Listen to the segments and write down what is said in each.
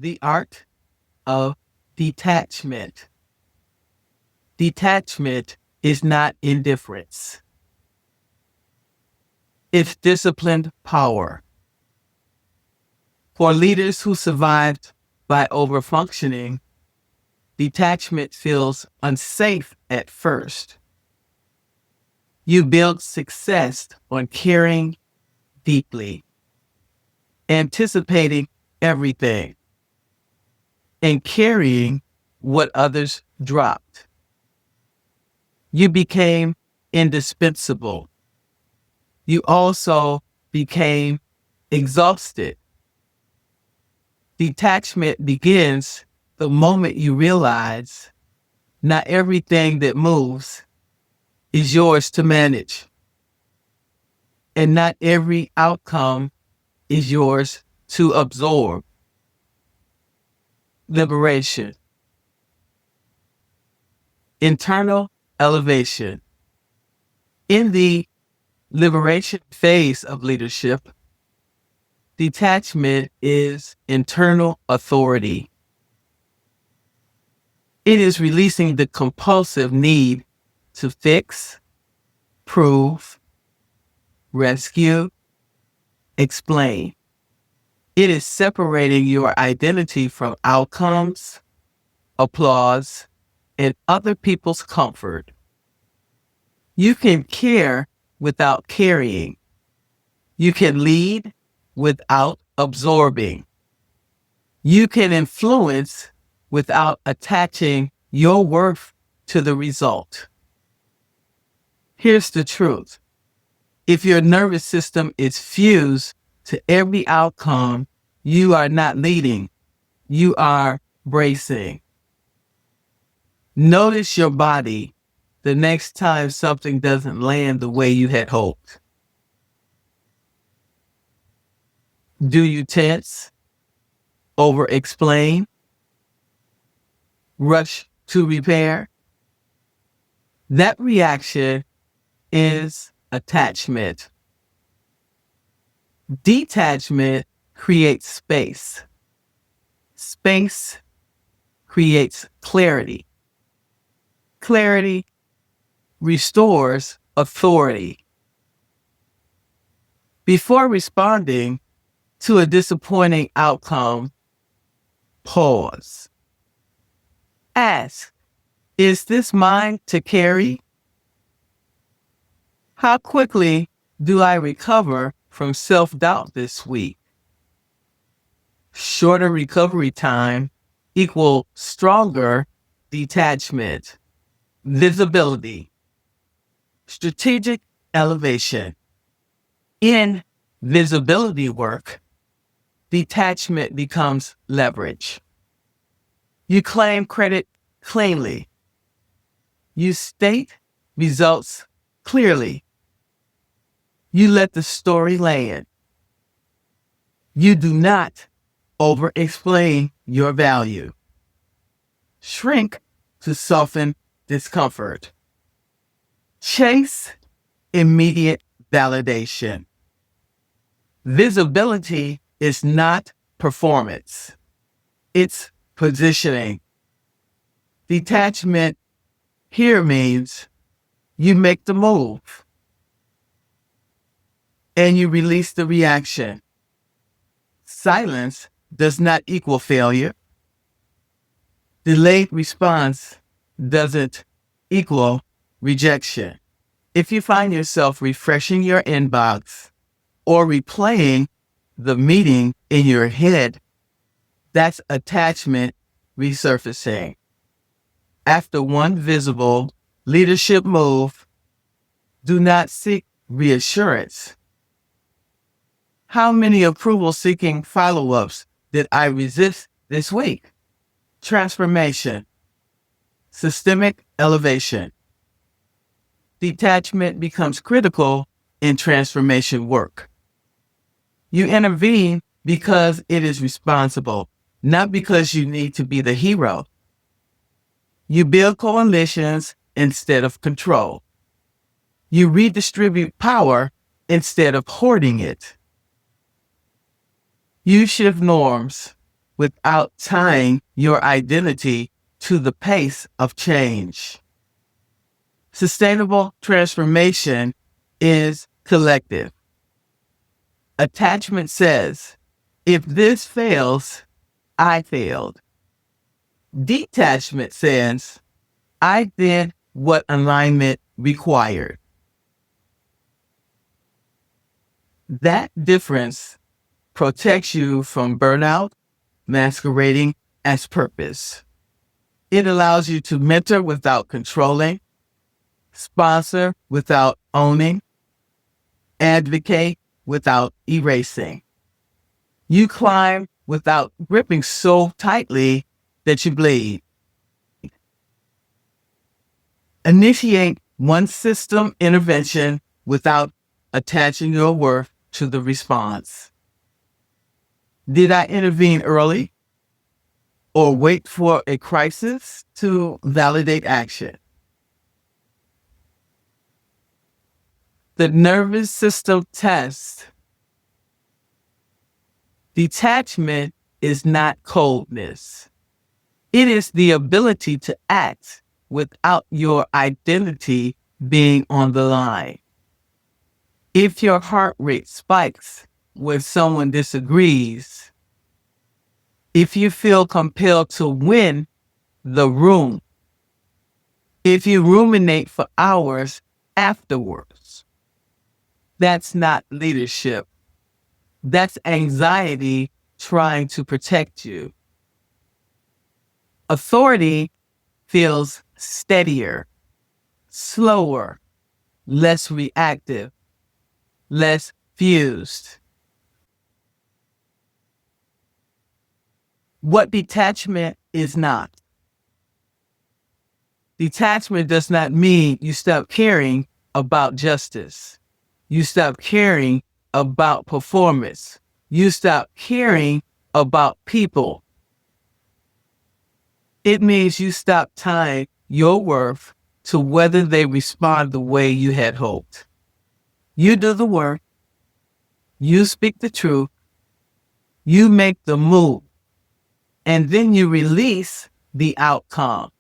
The art of detachment. Detachment is not indifference. It's disciplined power. For leaders who survived by overfunctioning, detachment feels unsafe at first. You build success on caring deeply, anticipating everything, and carrying what others dropped. You became indispensable. You also became exhausted. Detachment begins the moment you realize not everything that moves is yours to manage, and not every outcome is yours to absorb. Liberation. Internal elevation. In the liberation phase of leadership, detachment is internal authority. It is releasing the compulsive need to fix, prove, rescue, explain. It is separating your identity from outcomes, applause, and other people's comfort. You can care without carrying. You can lead without absorbing. You can influence without attaching your worth to the result. Here's the truth. If your nervous system is fused to every outcome, you are not leading, you are bracing. Notice your body the next time something doesn't land the way you had hoped. Do you tense, over explain, rush to repair? That reaction is attachment. Detachment creates space. Space creates clarity. Clarity restores authority. Before responding to a disappointing outcome, pause. Ask, is this mine to carry? How quickly do I recover from self-doubt this week? Shorter recovery time equal stronger detachment. Visibility. Strategic elevation. In visibility work, detachment becomes leverage. You claim credit cleanly. You state results clearly. You let the story land. You do not over-explain your value. Shrink to soften discomfort. Chase immediate validation. Visibility is not performance. It's positioning. Detachment here means you make the move and you release the reaction. Silence does not equal failure. Delayed response doesn't equal rejection. If you find yourself refreshing your inbox or replaying the meeting in your head, that's attachment resurfacing. After one visible leadership move, do not seek reassurance. How many approval-seeking follow-ups did I resist this week? Transformation. Systemic elevation. Detachment becomes critical in transformation work. You intervene because it is responsible, not because you need to be the hero. You build coalitions instead of control. You redistribute power instead of hoarding it. You shift norms without tying your identity to the pace of change. Sustainable transformation is collective. Attachment says, if this fails, I failed. Detachment says, I did what alignment required. That difference protects you from burnout masquerading as purpose. It allows you to mentor without controlling, sponsor without owning, advocate without erasing. You climb without gripping so tightly that you bleed. Initiate one system intervention without attaching your worth to the response. Did I intervene early or wait for a crisis to validate action? The nervous system test. Detachment is not coldness. It is the ability to act without your identity being on the line. If your heart rate spikes when someone disagrees, if you feel compelled to win the room, if you ruminate for hours afterwards, that's not leadership. That's anxiety trying to protect you. Authority feels steadier, slower, less reactive, less fused. What detachment is not. Detachment does not mean you stop caring about justice. You stop caring about performance. You stop caring about people. It means you stop tying your worth to whether they respond the way you had hoped. You do the work. You speak the truth. You make the move. And then you release the outcome.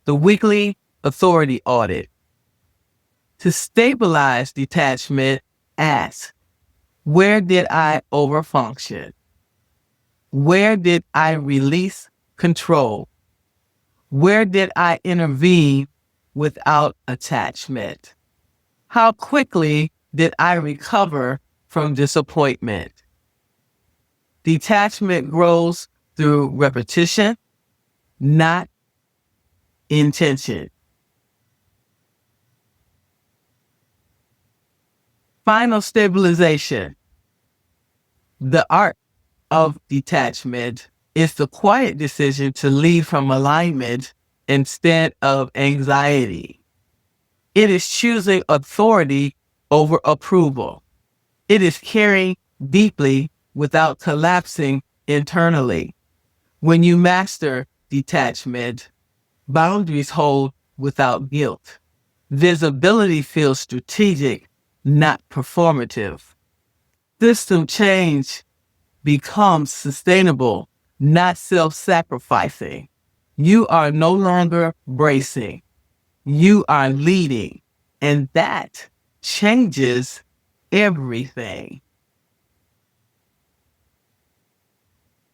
The weekly authority audit. To stabilize detachment, ask, where did I overfunction? Where did I release control? Where did I intervene without attachment? How quickly did I recover from disappointment? Detachment grows through repetition, not intention. Final stabilization. The art of detachment is the quiet decision to leave from alignment instead of anxiety. It is choosing authority over approval. It is caring deeply without collapsing internally. When you master detachment, boundaries hold without guilt. Visibility feels strategic, not performative. System change becomes sustainable, not self-sacrificing. You are no longer bracing. You are leading. And that changes everything.